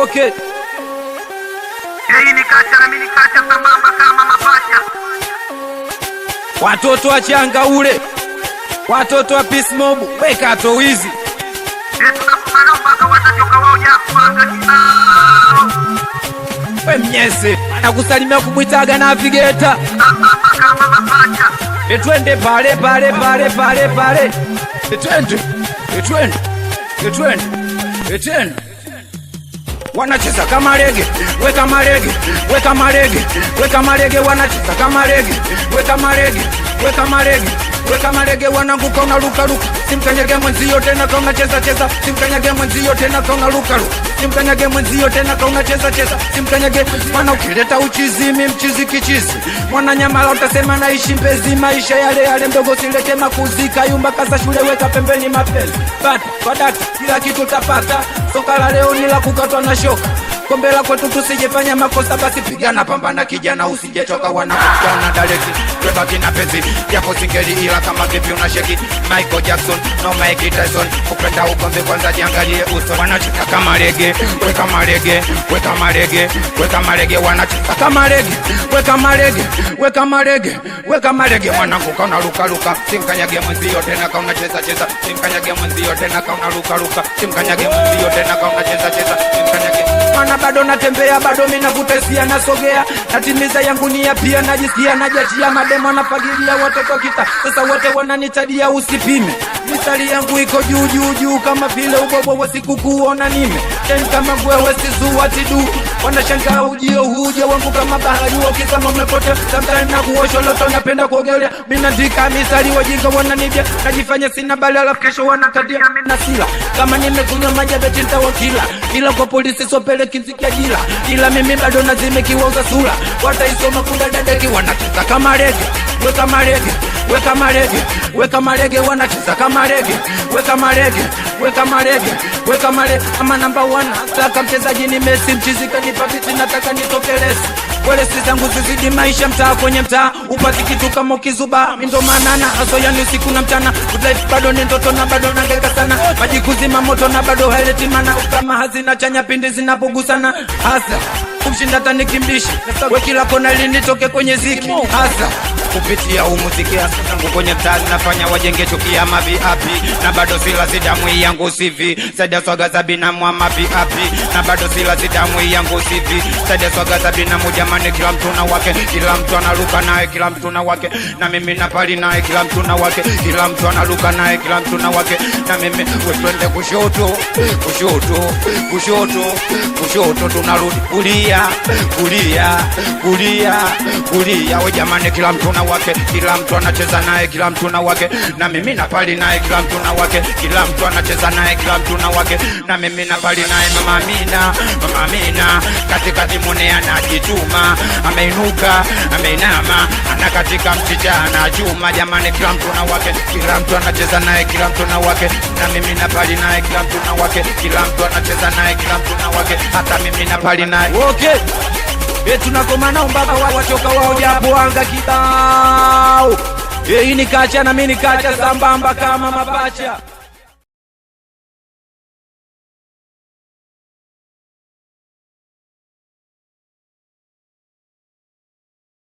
Okay. Hii ni kacha na mimi kacha sambamba kama mapacha. Watoto wachanga ule. Watoto wa Peace Mob, weka to wizi. Tunakufana mpaka watachoka wao jakuanga kibao. We mnyese, anakusalimia kumwitaga na Vigeta. Sambamba kama mapacha. Twende pale. Twende. Wanacheza kama rege, weka marege, wanacheza kama rege, weka marege, wananguka unaruka, simkanyage mwenzio tena kama unacheza, simkanyage mwenzio tena kama unaruka, simkanyage mwenzio tena kama unacheza, simkanyage. Mwana ukileta uchizi mchizi kichizi, mwana nyamala utasema naishi Mbezi, maisha yale ndogo silete makuzika, yumba kaza shule weka pembeni mapele, bata kwa data kila kitu utapata, soka la leo ni la kukatwa na shoka. Kombela kwetu tusijefanya makosa, basi pigana pambana kijana usijechoka, wanakutana direct kweba kina pezi japo singeli ila kama vipi unasheki Michael Jackson no Mike Tyson, ukenda ukombe kwanza jiangalie uso. Wanacheka kama rege, weka marege, wanacheka kama rege, weka marege, mwanangu kauna ruka, simkanyage mwenzio tena kauna unacheza, simkanyage mwenzio tena kauna ruka, simkanyage mwenzio tena kauna unacheza, simkanyage. Mana bado natembea, bado mimi nakutesia, nasogea, natimiza yangu nia, pia najisikia najachia, mademo nafagilia wote kwa kita, sasa wote wananitadia usipime, mistari yangu iko juu kama vile ubobo wa siku kuona nime ten kama wewe sizua tidu, wanashangaa ujio huja wangu kama bahari ukisema umepotea, sometimes na kuosha loto napenda kuogelea, mimi naandika mistari wajinga wananibia, najifanya sina bali alafu kesho wanatadia mimi na sila, kama nimekunywa maji beti nitawakila, ila kwa polisi sopele kinzikia jila, ila mimi bado nazimekiwa uza sura, wataisoma kudadadeki, wanacheza kama rege, weka marege, wanacheza kama rege, weka marege, ama number 1 saka mchezaji ni Messi, mchizi kanipati nataka nitokelesi, wale si zangu zizidi maisha mtaa kwenye mtaa, upati kitu kama ukizuba, ndo maana aso yani usiku na mchana, life bado ni ndoto na bado nangeka sana, maji kuzima moto na bado haileti mana, kama hazina chanya pindi zinapogusana, hasa kumshinda tanikimbisha, we kila kona linitoke kwenye ziki, hasa kupitia umuziki hasa kwenye mtaa nafanya wajenge chukia mavi api, na bado sila sidamu yangu CV, saida swaga za binamu ama viapi, na bado sila sidamu yangu CV, saida swaga za binamu jamani, kila mtu na wake, kila mtu analuka naye, kila mtu na wake, na mimi napali naye, kila mtu na wake, kila mtu analuka naye, kila mtu na wake, na mimi twende kushoto, tunarudi kulia, we jamani, kila mtu na wake, kila mtu anacheza naye, kila mtu na wake, na mimi napali naye, kila mtu na wake, kila mtu anacheza naye, kila mtu na wake, na mimi napali naye. Mama Amina katikati mune anajituma, ameinuka ameinama, ana katika mchicha anachuma, jamani, kila mtu na wake, kila mtu anacheza naye, kila mtu na wake, na mimi napali naye, kila mtu na wake, kila mtu anacheza naye, kila mtu na wake, hata mimi napali naye. Okay. Tunakomana mpaka wachoka wao japo anga kibao. Hii ni kacha na mimi ni kacha sambamba kama mapacha.